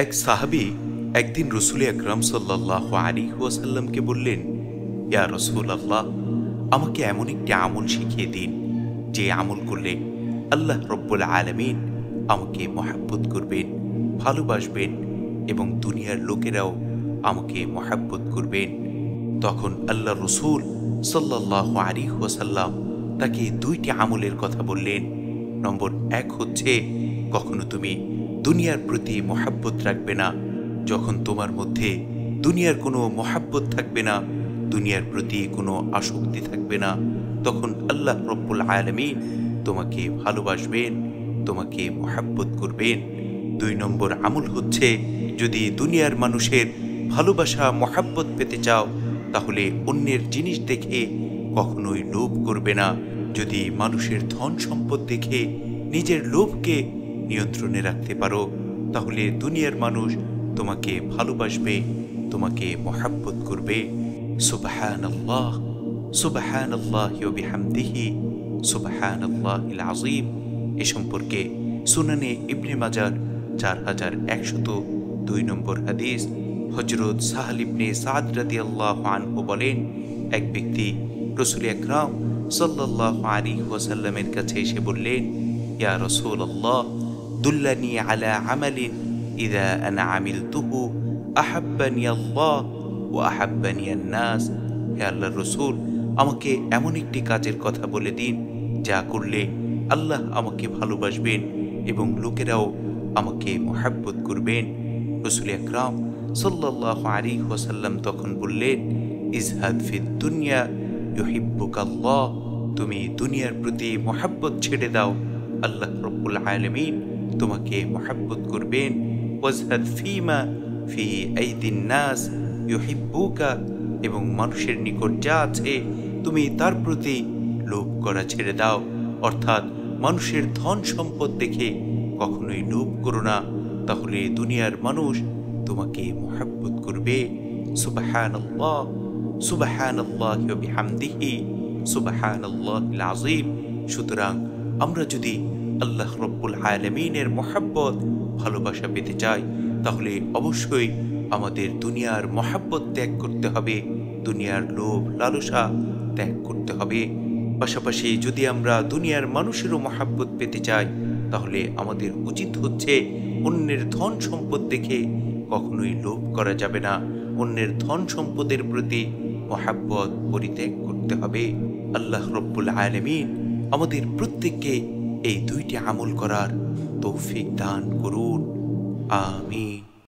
এক সাহাবী একদিন রসুল আকরাম সাল্লাল্লাহু আলাইহি ওয়াসাল্লামকে বললেন, ইয়া রাসূলুল্লাহ, আমাকে এমন একটি আমল শিখিয়ে দিন যে আমল করলে আল্লাহ রব্বুল আলামিন আমাকে মহব্বত করবেন, ভালোবাসবেন এবং দুনিয়ার লোকেরাও আমাকে মহব্বত করবেন। তখন আল্লাহ রসুল সাল্লাল্লাহু আলাইহি ওয়াসাল্লাম তাকে দুইটি আমলের কথা বললেন। নম্বর 1 হচ্ছে, কখনো তুমি দুনিয়ার প্রতি মহব্বত রাখবে না। যখন তোমার মধ্যে দুনিয়ার কোনো মহব্বত থাকবে না, দুনিয়ার প্রতি কোনো আসক্তি থাকবে না, তখন আল্লাহ রব্বুল আলামিন তোমাকে ভালোবাসবেন, তোমাকে মহব্বত করবেন। 2 নম্বর আমল হচ্ছে, যদি দুনিয়ার মানুষের ভালোবাসা মহব্বত পেতে চাও তাহলে অন্যের জিনিস দেখে কখনোই লোভ করবে না। যদি মানুষের ধন সম্পদ দেখে নিজের লোভকে নিয়ন্ত্রণে রাখতে পারো তাহলে দুনিয়ার মানুষ তোমাকে ভালোবাসবে, তোমাকে মহব্বত করবে। সুবহানাল্লাহ, সুবহানাল্লাহি ওয়া বিহামদিহি, সুবহানাল্লাহিল আযীম। এ সম্পর্কে সুনানে ইবনে মাজাহ 4102 নম্বর হাদিস। হযরত সাহল ইবনে সাদ রাদিয়াল্লাহু আনহু বলেন, এক ব্যক্তি রাসূল আকরাম সাল্লাল্লাহু আলাইহি ওয়াসাল্লামের কাছে এসে বললেন, ইয়া রাসূলুল্লাহ, দুল্লানি আলা আমালিন ইযা আনা আমিলতুহু আহাব্বানি আল্লাহ ওয়া আহাব্বানি আন-নাস। হে আল্লাহর রাসূল, আমাকে এমন একটি কাজের কথা বলে দিন যা করলে আল্লাহ আমাকে ভালোবাসবেন এবং লোকেরাও আমাকে মহব্বত করবেন। রাসূল আকরাম সাল্লাল্লাহু আলাইহি ওয়াসাল্লাম তখন বললেন, ইজহাদ ফিদ দুনিয়া ইউহিব্বুকাল্লাহ। তুমি দুনিয়ার প্রতি মহব্বত ছেড়ে দাও, আল্লাহ রব্বুল আলামিন তোমাকে মহব্বত করবেন। ওয়াজহাদ ফিমা ফি আইদিন নাস ইউহিব্বুকা। এবং মানুষের নিকট যা আছে তুমি তার প্রতি লোভ করা ছেড়ে দাও, অর্থাৎ মানুষের ধন সম্পদ দেখে কখনোই লোভ করো না, তাহলে দুনিয়ার মানুষ তোমাকে মহব্বত করবে। সুবহানাল্লাহ, সুবহানাল্লাহি ওয়া বিহামদিহি, সুবহানাল্লাহিল আযীম। সুতরাং আমরা যদি আল্লাহ রব্বুল আলামিনের মহব্বত, ভালোবাসা পেতে চাই তাহলে অবশ্যই আমাদের দুনিয়ার মহব্বত ত্যাগ করতে হবে, দুনিয়ার লোভ লালসা ত্যাগ করতে হবে। পাশাপাশি যদি আমরা দুনিয়ার মানুষেরও মহব্বত পেতে চাই তাহলে আমাদের উচিত হচ্ছে অন্যের ধন সম্পদ দেখে কখনোই লোভ করা যাবে না, অন্যের ধন সম্পদের প্রতি মহব্বত পরিত্যাগ করতে হবে। আল্লাহ রব্বুল আলামিন আমাদের প্রত্যেককে এই 2টি আমল করার তৌফিক দান করুন। আমিন।